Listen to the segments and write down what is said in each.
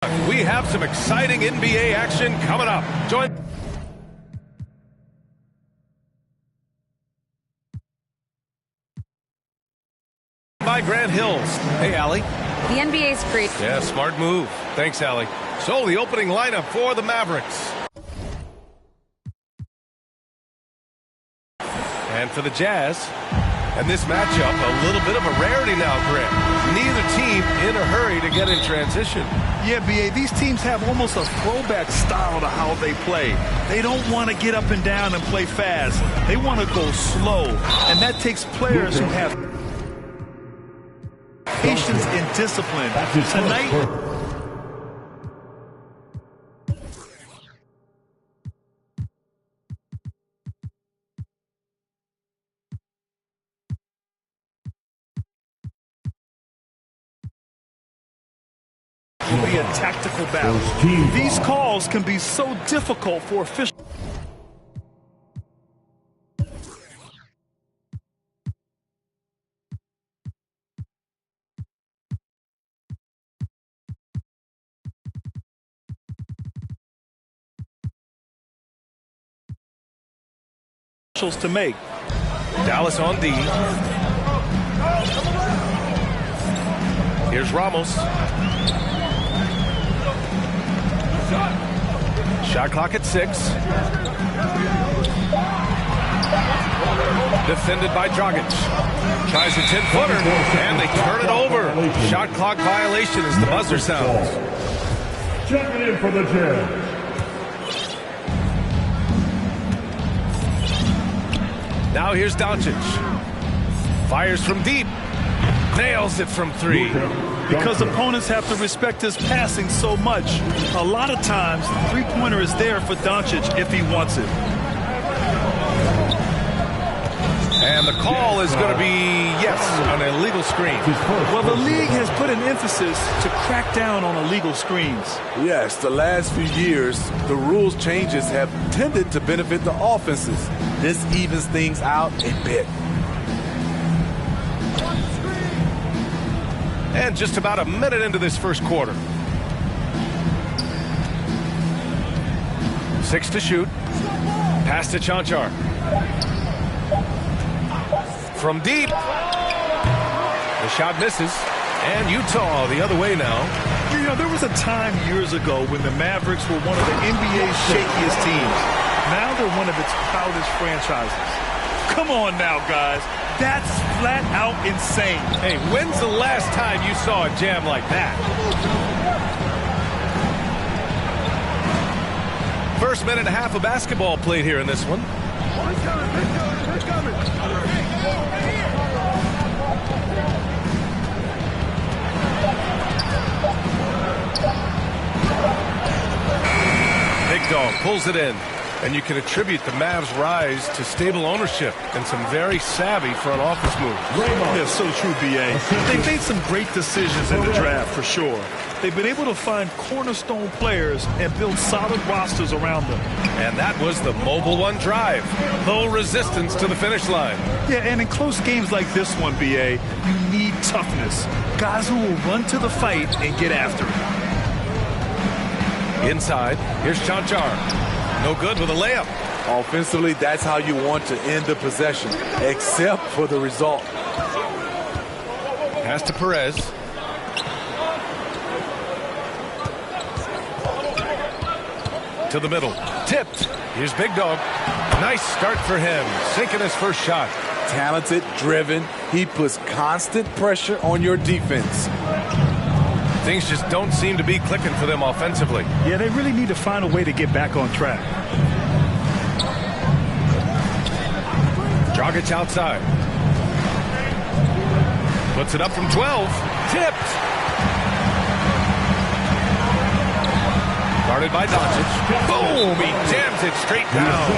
We have some exciting NBA action coming up. Join by Grant Hills. Hey, Allie. The NBA's great. Yeah, smart move. Thanks, Allie. So the opening lineup for the Mavericks. And for the Jazz. And this matchup, a little bit of a rarity now, Grant. Neither team in a hurry to get in transition. Yeah, B.A., these teams have almost a throwback style to how they play. They don't want to get up and down and play fast. They want to go slow. And that takes players who have patience and discipline. Tonight, will be a tactical battle. These calls can be so difficult for officials to make. Dallas on D. Here's Ramos. Shot clock at 6. Defended by Dragic. Tries a 10-footer, and they turn it over. Shot clock violation as the buzzer sounds. Checking in for the Jazz. Now here's Doncic. Fires from deep. Nails it from 3. Because opponents have to respect his passing so much. A lot of times, the three-pointer is there for Doncic if he wants it. And the call is going to be, yes, an illegal screen. Well, the league has put an emphasis to crack down on illegal screens. Yes, the last few years, the rules changes have tended to benefit the offenses. This evens things out a bit. And just about a minute into this first quarter. 6 to shoot. Pass to Chanchar. From deep. The shot misses. And Utah the other way now. You know, there was a time years ago when the Mavericks were one of the NBA's shakiest teams. Now they're one of its proudest franchises. Come on now, guys. That's flat out insane. Hey, when's the last time you saw a jam like that? First minute and a half of basketball played here in this one. Big Dog pulls it in. And you can attribute the Mavs' rise to stable ownership and some very savvy front office moves. Yeah, so true, B.A. They've made some great decisions in the draft, for sure. They've been able to find cornerstone players and build solid rosters around them. And that was the Mobile One drive. Low resistance to the finish line. Yeah, and in close games like this one, B.A., you need toughness. Guys who will run to the fight and get after it. Inside, here's Chanchar. No good with a layup. Offensively, that's how you want to end the possession, except for the result. Pass to Perez. To the middle. Tipped. Here's Big Dog. Nice start for him. Sinking his first shot. Talented, driven. He puts constant pressure on your defense. Things just don't seem to be clicking for them offensively. Yeah, they really need to find a way to get back on track. Dragic outside. Puts it up from 12. Tipped. Guarded by Doncic. Boom! He jams it straight down.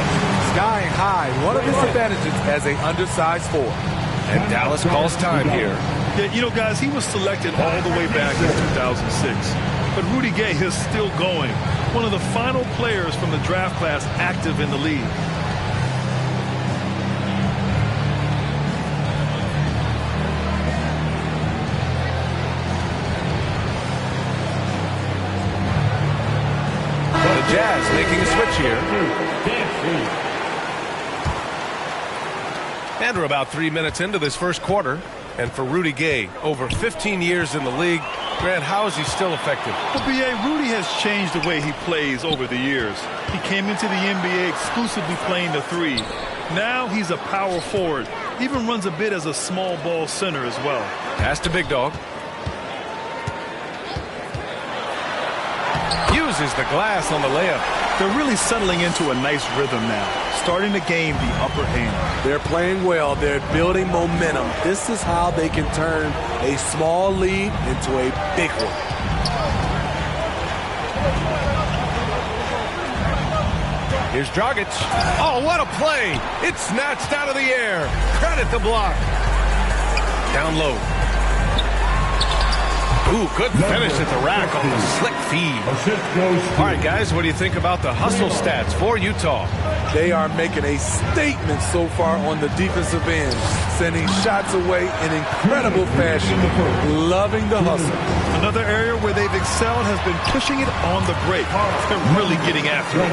Skying high. One of his advantages as an undersized forward. And Dallas calls time here. Yeah, you know, guys, he was selected all the way back in 2006. But Rudy Gay is still going. One of the final players from the draft class active in the league. making a switch here. And we're about 3 minutes into this first quarter. And for Rudy Gay, over 15 years in the league, Grant, how is he still effective? Well, B.A., Rudy has changed the way he plays over the years. He came into the NBA exclusively playing the three. Now he's a power forward. Even runs a bit as a small ball center as well. Pass to Big Dog. Uses the glass on the layup. They're really settling into a nice rhythm now, starting to gain the upper hand. They're playing well. They're building momentum. This is how they can turn a small lead into a big one. Here's Dragic. Oh, what a play. It's snatched out of the air. Credit the block. Down low. Ooh, good finish at the rack on the slick feed. All right, guys, what do you think about the hustle stats for Utah? They are making a statement so far on the defensive end, sending shots away in incredible fashion, loving the hustle. Another area where they've excelled has been pushing it on the break. They're really getting after it.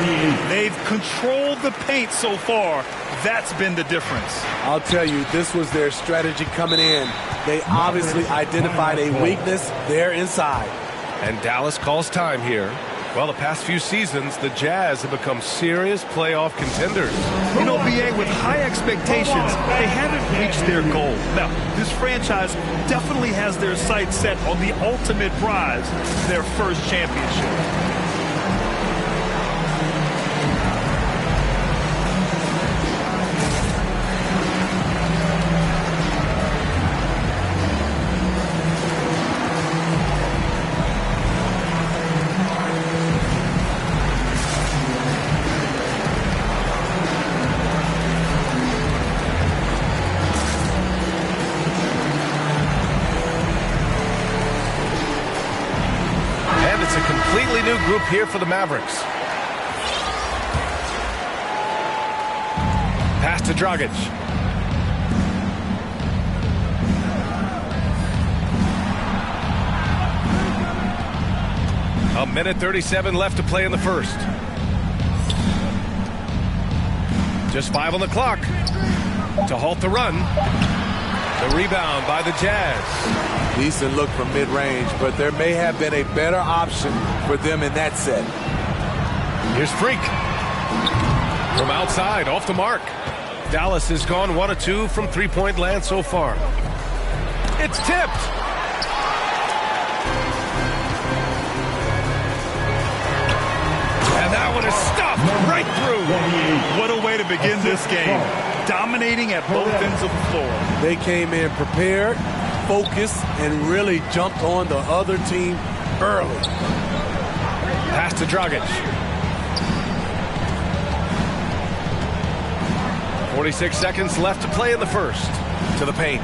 They've controlled the paint so far. That's been the difference. I'll tell you, this was their strategy coming in. They obviously identified a weakness there inside. And Dallas calls time here. Well, the past few seasons, the Jazz have become serious playoff contenders. You know, B.A., with high expectations, they haven't reached their goal. Now, this franchise definitely has their sights set on the ultimate prize, their first championship. Completely new group here for the Mavericks. Pass to Dragic. A minute 37 left to play in the first. Just 5 on the clock to halt the run. The rebound by the Jazz. Decent look from mid-range, but there may have been a better option for them in that set. Here's Freak. From outside, off the mark. Dallas has gone 1 of 2 from three-point land so far. It's tipped. And that one is stuffed right through. What a way to begin this game. Dominating at both ends of the floor. They came in prepared, focused, and really jumped on the other team early. Pass to Dragic. 46 seconds left to play in the first. To the paint.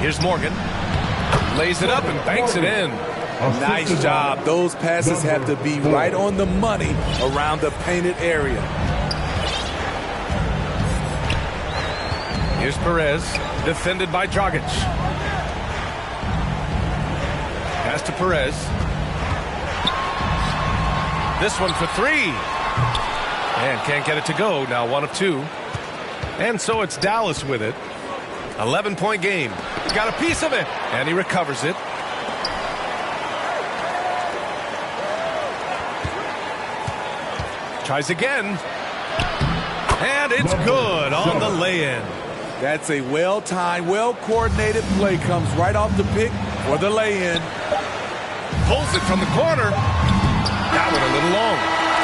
Here's Morgan. Lays it up and banks it in. Nice job. Those passes have to be right on the money around the painted area. Here's Perez, defended by Dragic. Pass to Perez. This one for 3. And can't get it to go. Now 1 of 2. And so it's Dallas with it. 11-point game. Got a piece of it. And he recovers it. Tries again. And it's good on the lay-in. That's a well-timed, well-coordinated play. Comes right off the pick for the lay-in. Pulls it from the corner. That one a little long.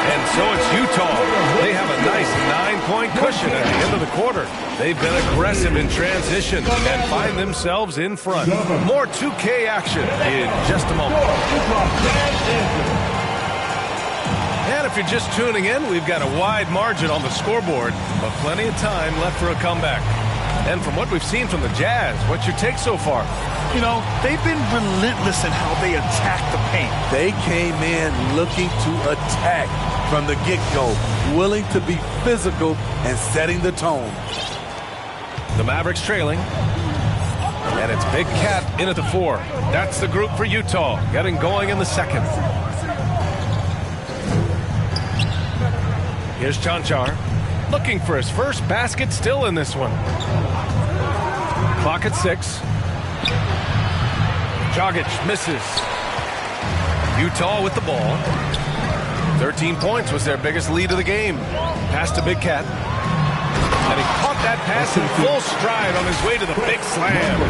And so it's Utah. They have a nice 9-point cushion at the end of the quarter. They've been aggressive in transition and find themselves in front. More 2K action in just a moment. And if you're just tuning in, we've got a wide margin on the scoreboard, but plenty of time left for a comeback. And from what we've seen from the Jazz, what's your take so far? You know, they've been relentless in how they attack the paint. They came in looking to attack from the get-go, willing to be physical and setting the tone. The Mavericks trailing. And it's Big Cat in at the 4. That's the group for Utah, getting going in the second. Here's Chanchar, looking for his first basket, still in this one. Clock at 6. Dragic misses. Utah with the ball. 13 points was their biggest lead of the game. Pass to Big Cat. And he caught that pass in full stride on his way to the big slam.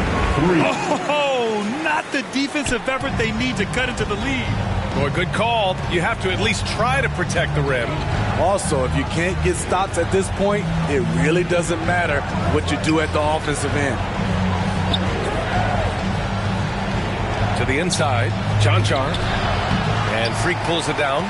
Oh, not the defensive effort they need to cut into the lead. Boy, good call. You have to at least try to protect the rim. Also, if you can't get stops at this point, it really doesn't matter what you do at the offensive end. To the inside, Chanchar. And Freak pulls it down.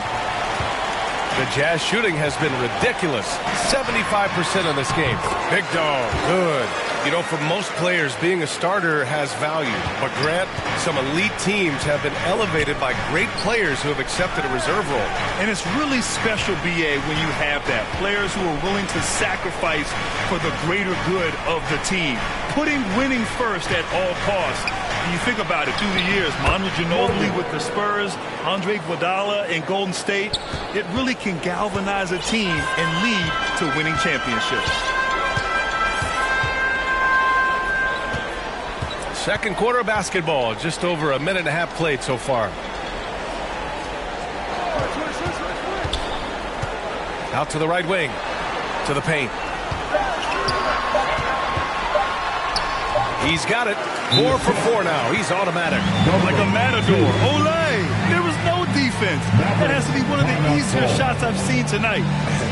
The Jazz shooting has been ridiculous. 75% in this game. Big dog. Good. You know, for most players, being a starter has value. But Grant, some elite teams have been elevated by great players who have accepted a reserve role. And it's really special, B.A., when you have that. Players who are willing to sacrifice for the greater good of the team. Putting winning first at all costs. When you think about it, through the years, Manu Ginobili with the Spurs, Andre Iguodala in Golden State, it really can galvanize a team and lead to winning championships. Second quarter of basketball, just over a minute and a half played so far. Out to the right wing, to the paint. He's got it. 4 for 4 now. He's automatic. Like a matador. Olay! There was no defense. That has to be one of the easier shots I've seen tonight.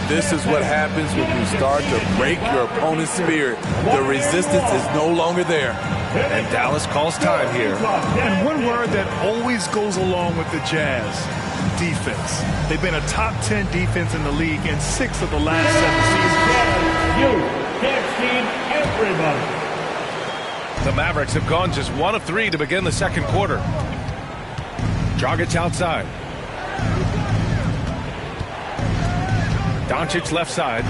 This is what happens when you start to break your opponent's spirit. The resistance is no longer there. And Dallas calls time here. And one word that always goes along with the Jazz, defense. They've been a top 10 defense in the league in 6 of the last 7 seasons. You can't see everybody. The Mavericks have gone just 1 of 3 to begin the second quarter. Dragic outside. Doncic left side.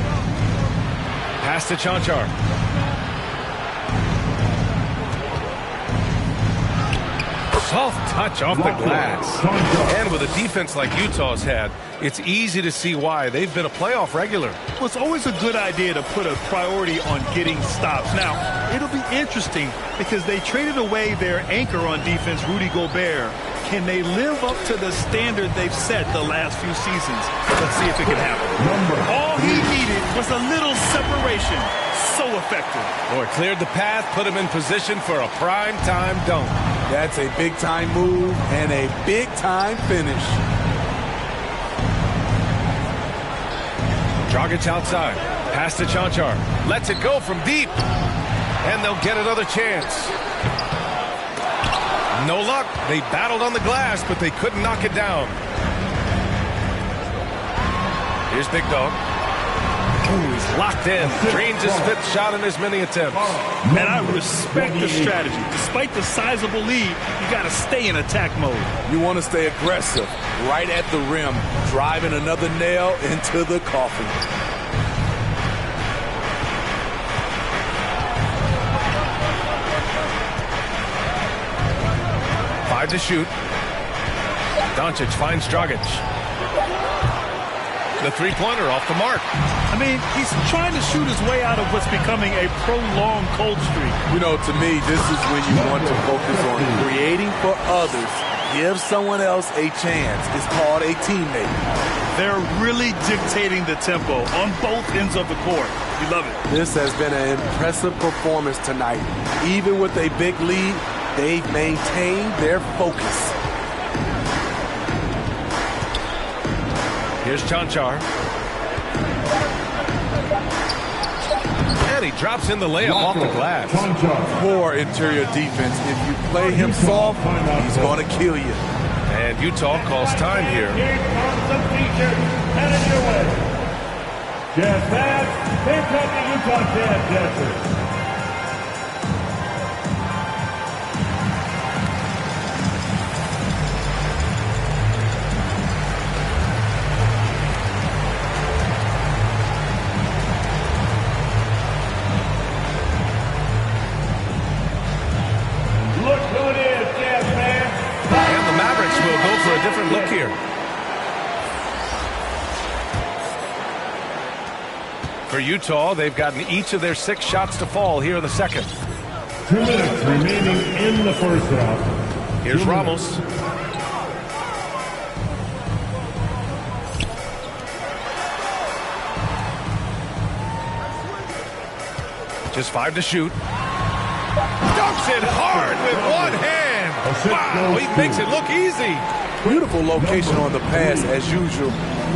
Pass to Chanchar. Soft touch off the glass. And with a defense like Utah's had, it's easy to see why. They've been a playoff regular. Well, it's always a good idea to put a priority on getting stops. Now, it'll be interesting because they traded away their anchor on defense, Rudy Gobert. Can they live up to the standard they've set the last few seasons? Let's see if it can happen. All he needed was a little separation. So effective. Boy, cleared the path, put him in position for a prime-time dunk. That's a big-time move and a big-time finish. Dragic outside. Pass to Chanchar. Lets it go from deep. And they'll get another chance. No luck. They battled on the glass, but they couldn't knock it down. Here's Big Dog. Ooh, he's locked in. Drains his 5th shot in as many attempts. And I respect the strategy. Despite the sizable lead, you got to stay in attack mode. You want to stay aggressive, right at the rim, driving another nail into the coffin. Five to shoot. Doncic finds Dragic. The three-pointer off the mark. I mean, he's trying to shoot his way out of what's becoming a prolonged cold streak. You know, to me, this is when you want to focus on creating for others. Give someone else a chance. It's called a teammate. They're really dictating the tempo on both ends of the court. You love it. This has been an impressive performance tonight. Even with a big lead, they've maintained their focus. Here's Chanchar. And he drops in the layup off the glass. Poor interior defense. If you play him soft, he's going to kill you. And Utah calls time here. Here comes the feature headed your way. Jazz fans, here come the Utah Jazz dancers. Different look here. For Utah, they've gotten each of their 6 shots to fall here in the second. 2 minutes remaining in the first half. Here's Ramos. Just 5 to shoot. Dunks it hard with one hand. Wow, he makes it look easy. Beautiful location on the pass as usual.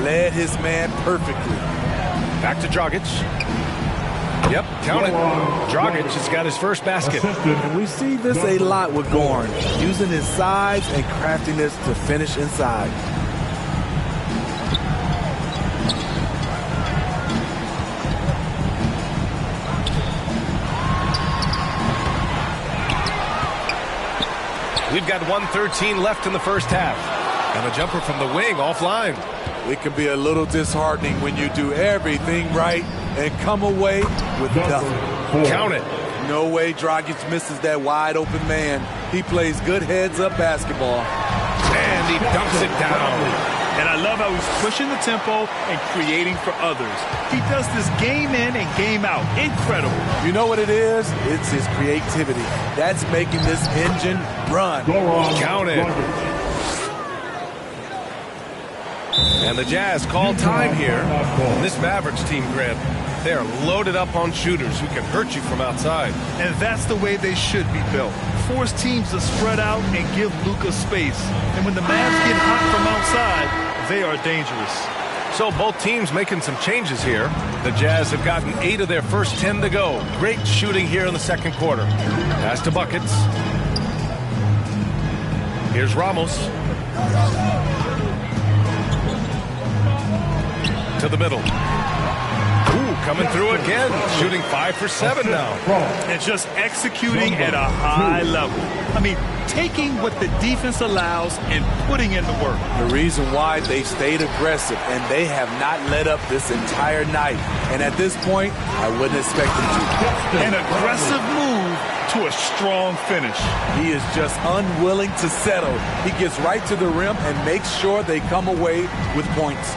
Led his man perfectly. Back to Dragic. Yep, count it. Dragic has got his first basket. And we see this a lot with Goran, using his size and craftiness to finish inside. We've got 1:13 left in the first half. And a jumper from the wing offline. It can be a little disheartening when you do everything right and come away with nothing. Count it. No way Dragic misses that wide open man. He plays good heads-up basketball. And he dunks it down. And I love how he's pushing the tempo and creating for others. He does this game in and game out. Incredible. You know what it is? It's his creativity. That's making this engine run. Count it. And the Jazz call time here. This Mavericks team, Grant, they are loaded up on shooters who can hurt you from outside. And that's the way they should be built. Force teams to spread out and give Luka space. And when the Mavs get hot from outside, they are dangerous. So both teams making some changes here. The Jazz have gotten 8 of their first 10 to go. Great shooting here in the second quarter. Pass to buckets. Here's Ramos. To the middle. Ooh, coming through again. Shooting 5 for 7 now. And just executing at a high level. I mean, taking what the defense allows and putting in the work. The reason why they stayed aggressive, and they have not let up this entire night. And at this point, I wouldn't expect them to. An aggressive move to a strong finish. He is just unwilling to settle. He gets right to the rim and makes sure they come away with points.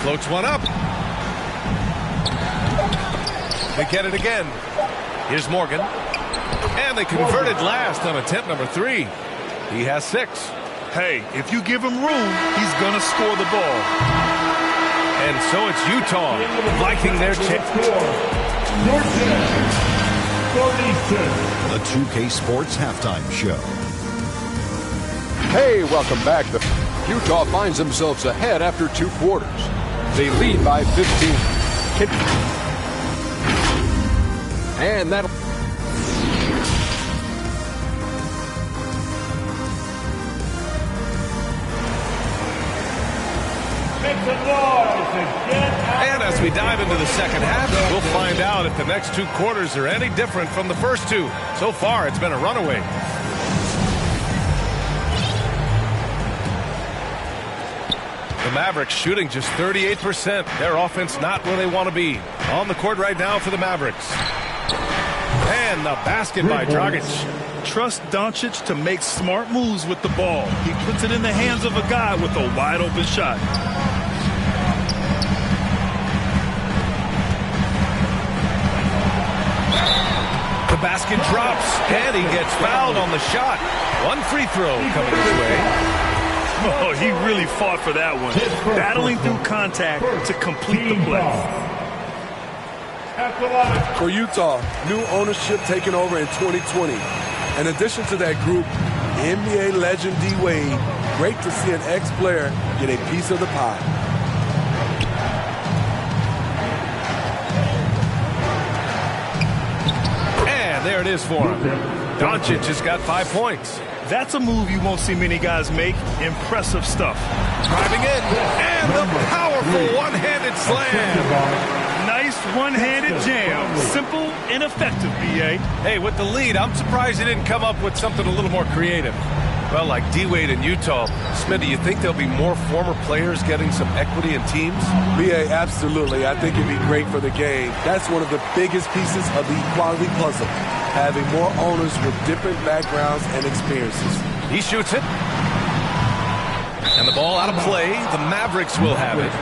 Floats one up. They get it again. Here's Morgan. And they converted last on attempt number 3. He has 6. Hey, if you give him room, he's going to score the ball. And so it's Utah liking their chance. The 2K Sports Halftime Show. Hey, welcome back. Utah finds themselves ahead after 2 quarters. They lead by 15. And that'll... And as we dive into the second half, we'll find out if the next 2 quarters are any different from the first 2. So far, it's been a runaway. The Mavericks shooting just 38%. Their offense not where they want to be. On the court right now for the Mavericks. And the basket by Dragic. Trust Doncic to make smart moves with the ball. He puts it in the hands of a guy with a wide open shot. The basket drops, and he gets fouled on the shot. 1 free throw coming his way. Oh, he really fought for that one. Battling through contact to complete the play. For Utah, new ownership taking over in 2020. In addition to that group, NBA legend D-Wade, great to see an ex-player get a piece of the pie. And there it is for him. Doncic has got 5 points. That's a move you won't see many guys make. Impressive stuff. Driving in, and the powerful one-handed slam. Nice one-handed jam. Simple and effective, B.A. Hey, with the lead, I'm surprised he didn't come up with something a little more creative. Well, like D-Wade in Utah, Smith, do you think there'll be more former players getting some equity in teams? B.A., absolutely. I think it'd be great for the game. That's one of the biggest pieces of the equality puzzle, having more owners with different backgrounds and experiences. He shoots it. And the Ball out of play. The Mavericks will have it.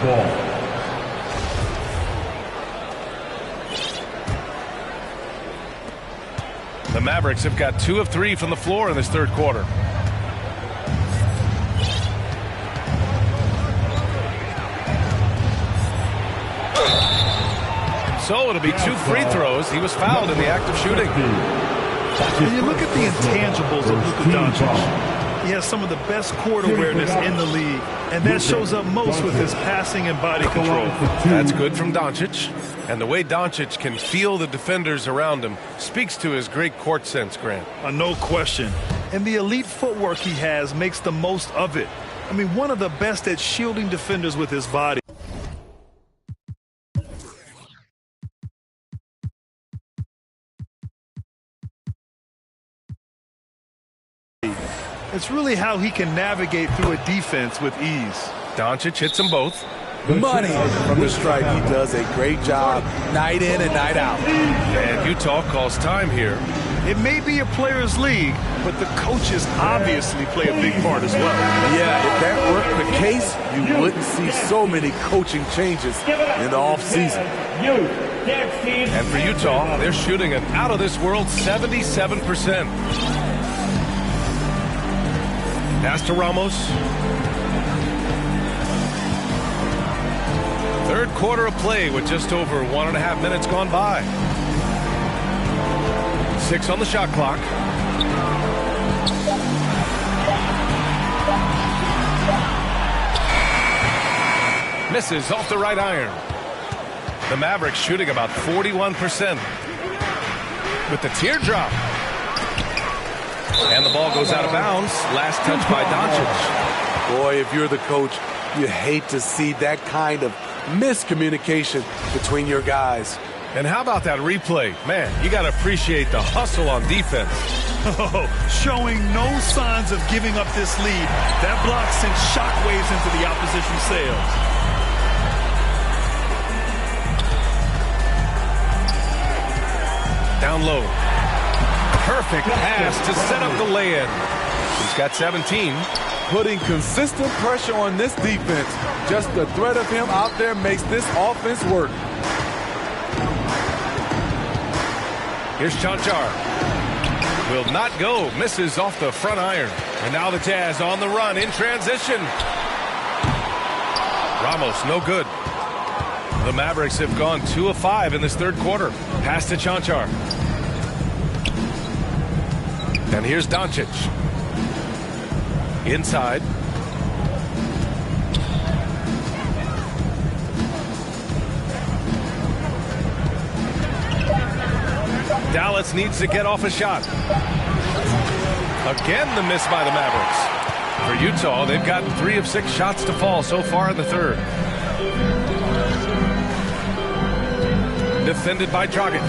The Mavericks have got 2 of 3 from the floor in this third quarter. So it'll be 2 free throws. He was fouled in the act of shooting. When you look at the intangibles of Luka Doncic, he has some of the best court awareness in the league, and that shows up most with his passing and body control. That's good from Doncic. And the way Doncic can feel the defenders around him speaks to his great court sense, Grant. No question. And the elite footwork he has makes the most of it. I mean, one of the best at shielding defenders with his body. It's really how he can navigate through a defense with ease. Doncic hits them both. Money from the stripe. He does a great job night in and night out. And Utah calls time here. It may be a players' league, but the coaches obviously play a big part as well. Yeah, if that weren't the case, you wouldn't see so many coaching changes in the offseason. And for Utah, they're shooting an out-of-this-world 77%. Pass to Ramos. Third quarter of play with just over 1.5 minutes gone by. 6 on the shot clock. Misses off the right iron. The Mavericks shooting about 41%. With the teardrop. And the ball goes out of bounds. Last touch by Doncic. Boy, if you're the coach, you hate to see that kind of miscommunication between your guys. And how about that replay? Man, you got to appreciate the hustle on defense. Oh, showing no signs of giving up this lead. That block sent shockwaves into the opposition sails. Down low. Perfect pass to set up the lay-in. He's got 17. Putting consistent pressure on this defense. Just the threat of him out there makes this offense work. Here's Chanchar. Will not go. Misses off the front iron. And now the Jazz on the run in transition. Ramos, no good. The Mavericks have gone 2 of 5 in this third quarter. Pass to Chanchar. And here's Doncic. Inside. Dallas needs to get off a shot. Again, the miss by the Mavericks. For Utah, they've gotten 3 of 6 shots to fall so far in the third. Defended by Dragic.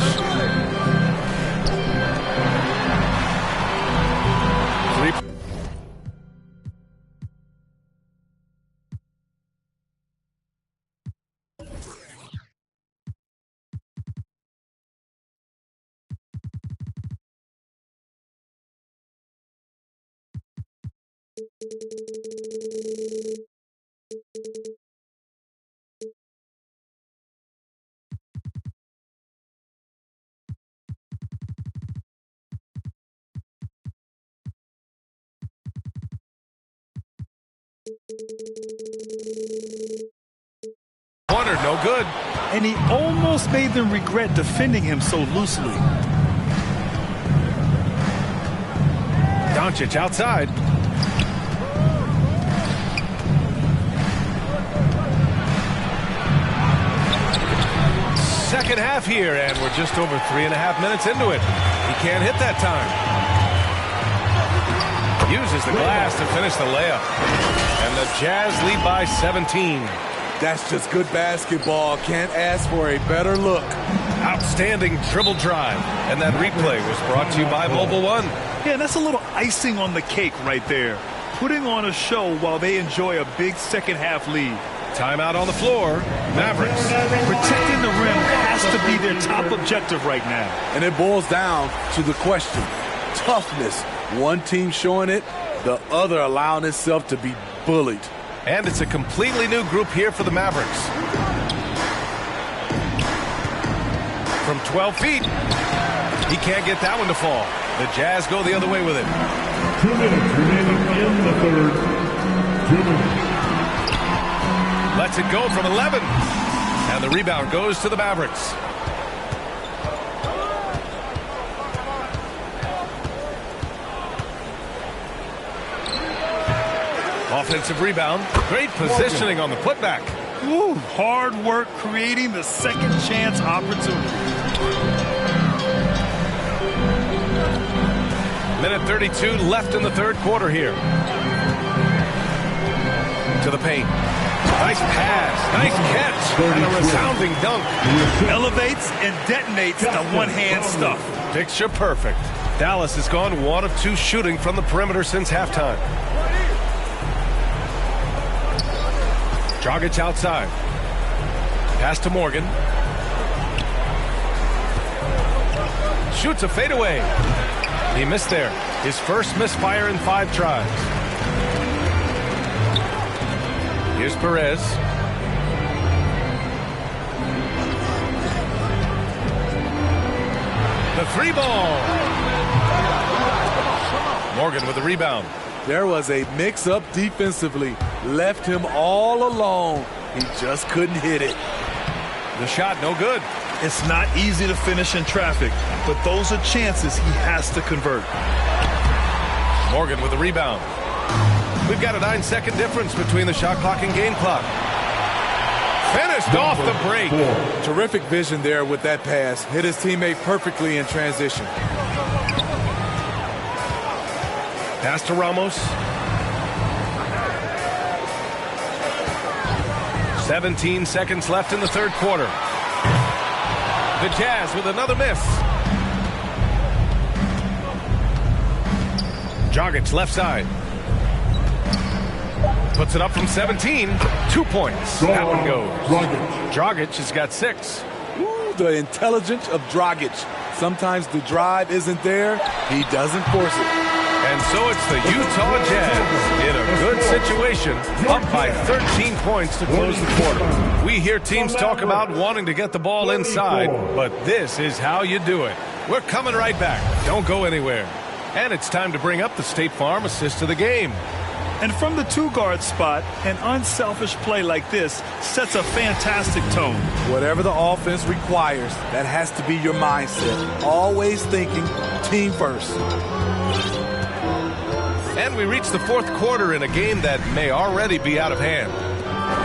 Corner, no good. And he almost made them regret defending him so loosely. Doncic outside. Second half here, and we're just over 3.5 minutes into it. He can't hit that time. Uses the glass to finish the layup. And the Jazz lead by 17. That's just good basketball. Can't ask for a better look. Outstanding dribble drive. And that replay was brought to you by Mobile One. Yeah, that's a little icing on the cake right there. Putting on a show while they enjoy a big second half lead. Timeout on the floor. Mavericks. Protecting the rim has to be their top objective right now. And it boils down to the question. Toughness. One team showing it, the other allowing itself to be bullied. And it's a completely new group here for the Mavericks. From 12 feet, he can't get that one to fall. The Jazz go the other way with it. 2 minutes remaining in the third. 2 minutes. Lets it go from 11. And the rebound goes to the Mavericks. Offensive rebound. Great positioning on the putback. Ooh, hard work creating the second chance opportunity. Minute 32 left in the third quarter here. To the paint. Nice pass. Nice catch. And a resounding dunk. Elevates and detonates the one-hand stuff. Picture perfect. Dallas has gone 1 of 2 shooting from the perimeter since halftime. Dragic outside. Pass to Morgan. Shoots a fadeaway. He missed there. His first misfire in 5 tries. Here's Perez. The 3 ball. Morgan with the rebound. There was a mix-up defensively. Left him all alone. He just couldn't hit it. The shot no good. It's not easy to finish in traffic, but those are chances he has to convert. Morgan with the rebound. We've got a 9-second difference between the shot clock and game clock. Finished off the break. Terrific vision there with that pass. Hit his teammate perfectly in transition. Pass to Ramos. 17 seconds left in the third quarter. The Jazz with another miss. Dragic left side. Puts it up from 17. 2 points. That one goes. Dragic has got 6. Ooh, the intelligence of Dragic. Sometimes the drive isn't there. He doesn't force it. And so it's the Utah Jazz in a good situation, up by 13 points to close the quarter. We hear teams talk about wanting to get the ball inside, but this is how you do it. We're coming right back. Don't go anywhere. And it's time to bring up the State Farm assist of the game. And from the 2-guard spot, an unselfish play like this sets a fantastic tone. Whatever the offense requires, that has to be your mindset. Always thinking team first. And we reach the fourth quarter in a game that may already be out of hand.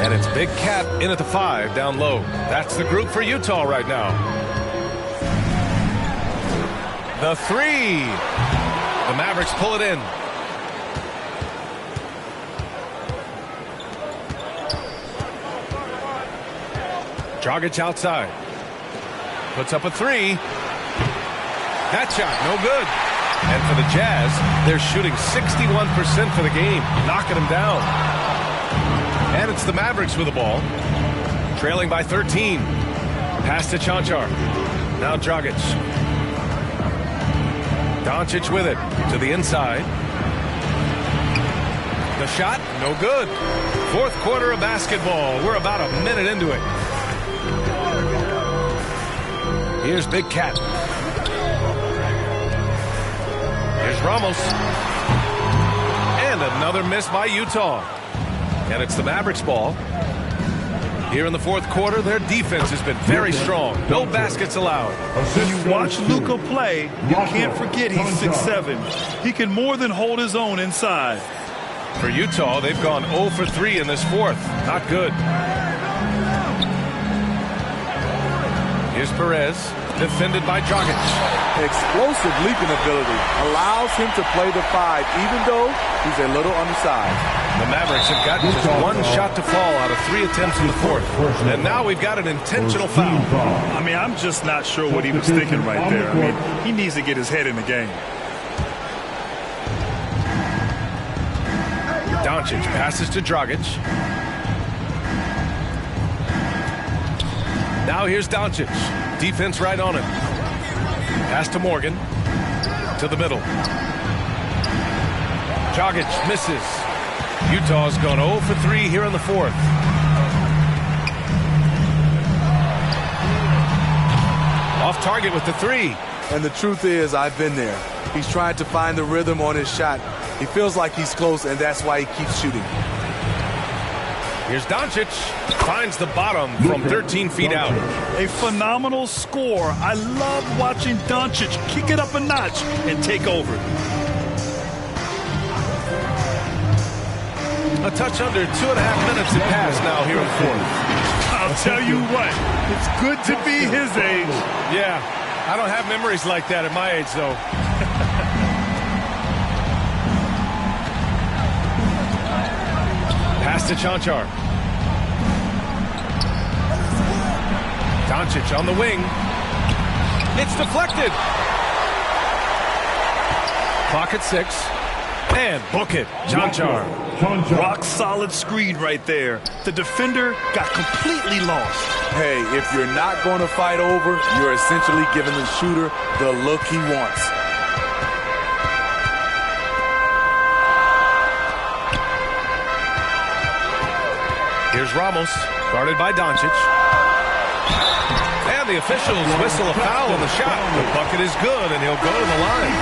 And it's Big Cat in at the 5 down low. That's the group for Utah right now. The 3. The Mavericks pull it in. Dragic outside. Puts up a 3. That shot, no good. And for the Jazz, they're shooting 61% for the game, knocking them down. And it's the Mavericks with the ball, trailing by 13. Pass to Chanchar. Now Dragic. Doncic with it to the inside. The shot, no good. Fourth quarter of basketball. We're about a minute into it. Here's Big Cat. Here's Ramos. And another miss by Utah. And it's the Mavericks ball. Here in the fourth quarter, their defense has been very strong. No baskets allowed. When you watch Luka play, you can't forget he's 6'7". He can more than hold his own inside. For Utah, they've gone 0 for 3 in this fourth. Not good. Here's Perez, defended by Dragic. Explosive leaping ability allows him to play the 5, even though he's a little undersized. The Mavericks have gotten just 1 shot to fall out of 3 attempts in the fourth. And now we've got an intentional foul. I mean, I'm just not sure what he was thinking right there. I mean, he needs to get his head in the game. Doncic passes to Dragic. Now here's Doncic. Defense right on him. Pass to Morgan. To the middle. Dragic misses. Utah's gone 0 for 3 here in the fourth. Off target with the three. And the truth is, I've been there. He's trying to find the rhythm on his shot. He feels like he's close, and that's why he keeps shooting. Here's Doncic. Finds the bottom from 13 feet out. A phenomenal score. I love watching Doncic kick it up a notch and take over. A touch under 2.5 minutes have passed now here in the fourth. I'll tell you what, it's good to be his age. Yeah, I don't have memories like that at my age, though. Pass to Chanchar. Doncic on the wing. It's deflected. Clock at 6. And book it, Chanchar. Rock solid screen right there. The defender got completely lost. Hey, if you're not going to fight over, you're essentially giving the shooter the look he wants. Here's Ramos, guarded by Doncic. And the officials whistle a foul on the shot. The bucket is good, and he'll go to the line.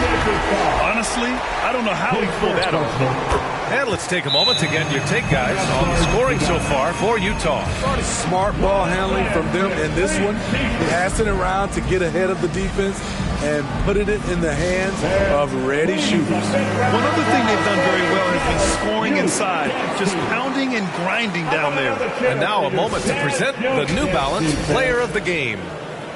Honestly, I don't know how he pulled that off. And let's take a moment to get your take, guys, on the scoring so far for Utah. Smart ball handling from them in this one. Passing around to get ahead of the defense and putting it in the hands of ready shooters. One other thing they've done very well has been scoring inside, just pounding and grinding down there. And now a moment to present the New Balance Player of the Game.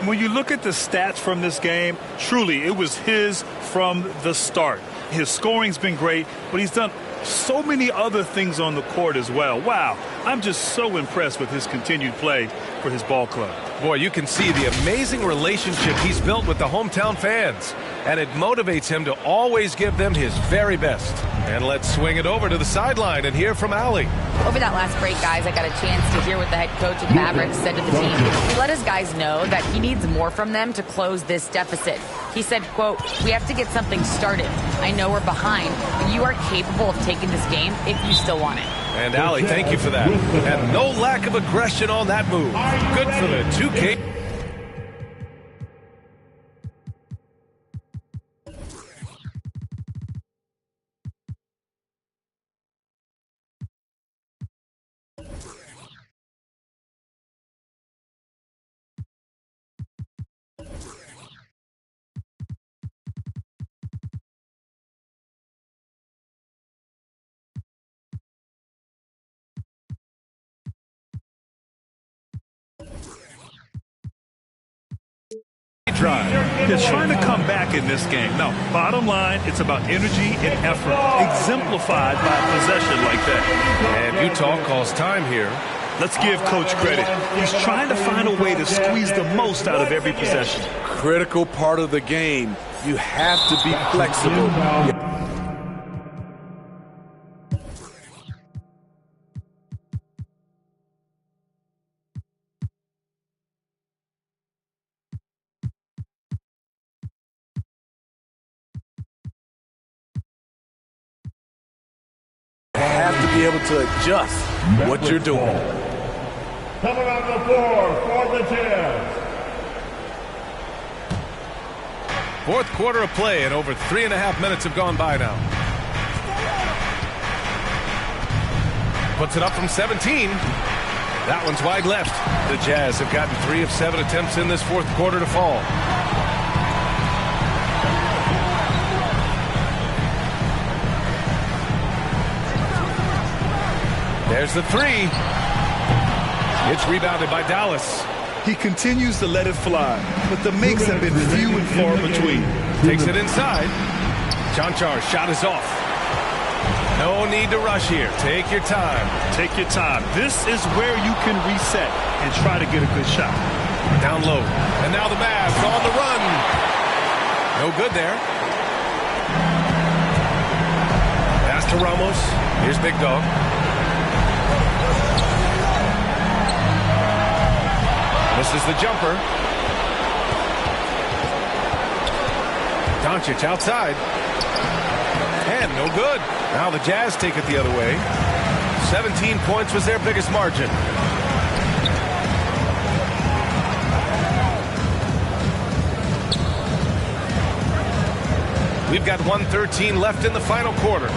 When you look at the stats from this game, truly, it was his from the start. His scoring's been great, but he's done so many other things on the court as well. Wow, I'm just so impressed with his continued play for his ball club. Boy, you can see the amazing relationship he's built with the hometown fans, and it motivates him to always give them his very best. And let's swing it over to the sideline and hear from Allie. Over that last break, guys, I got a chance to hear what the head coach of the Mavericks said to the team. He let his guys know that he needs more from them to close this deficit. He said, quote, "We have to get something started. I know we're behind, but you are capable of taking this game if you still want it." And Allie, thank you for that. And no lack of aggression on that move. Good for the 2K. They're trying to come back in this game. No, bottom line, it's about energy and effort, exemplified by a possession like that. And Utah calls time here. Let's give Coach credit. He's trying to find a way to squeeze the most out of every possession. Critical part of the game. You have to be flexible. Have to be able to adjust what you're doing. Coming on the floor for the Jazz. Fourth quarter of play, and over 3.5 minutes have gone by now. Puts it up from 17. That one's wide left. The Jazz have gotten 3 of 7 attempts in this fourth quarter to fall. There's the three. It's rebounded by Dallas. He continues to let it fly, but the makes have been few and far between. Takes it inside. Chanchar's shot is off. No need to rush here. Take your time. Take your time. This is where you can reset and try to get a good shot. Down low. And now the Mavs on the run. No good there. Pass to Ramos. Here's Big Dog. Misses the jumper. Doncic outside. And no good. Now the Jazz take it the other way. 17 points was their biggest margin. We've got 1:13 left in the final quarter.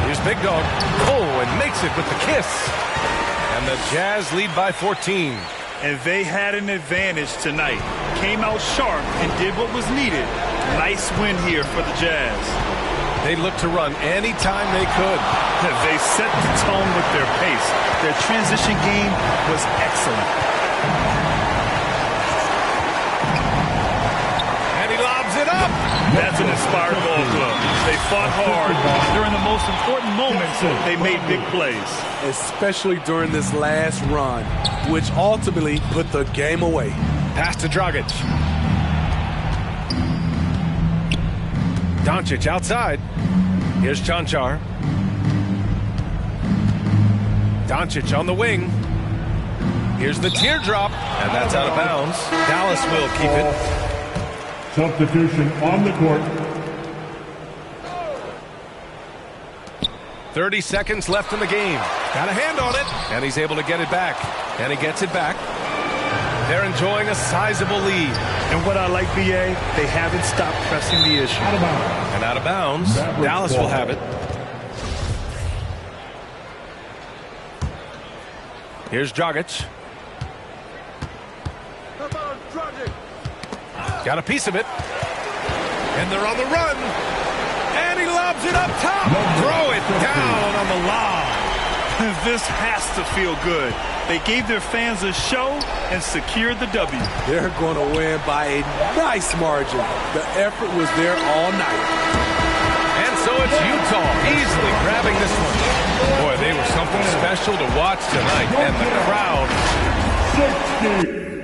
Here's Big Dog. Oh, and makes it with the kiss. And the Jazz lead by 14. And they had an advantage tonight. Came out sharp and did what was needed. Nice win here for the Jazz. They looked to run anytime they could. They set the tone with their pace. Their transition game was excellent. And he lobs it up. That's an inspired ball club. They fought hard. During the most important moments, they made big plays. Especially during this last run, which ultimately put the game away. Pass to Dragic. Doncic outside. Here's Chanchar. Doncic on the wing. Here's the teardrop, and that's out of bounds. Dallas will keep it. Substitution on the court. 30 seconds left in the game. Got a hand on it, and he's able to get it back. And he gets it back. They're enjoying a sizable lead. And what I like, BA, they haven't stopped pressing the issue. Out of bounds. And out of bounds, Dallas will have it. Here's Dragic. Got a piece of it. And they're on the run. And he lobs it up top. Throw it down on the lob. This has to feel good. They gave their fans a show and secured the W. They're going to win by a nice margin. The effort was there all night. And so it's Utah easily grabbing this one. Boy, they were something special to watch tonight. And the crowd. 60.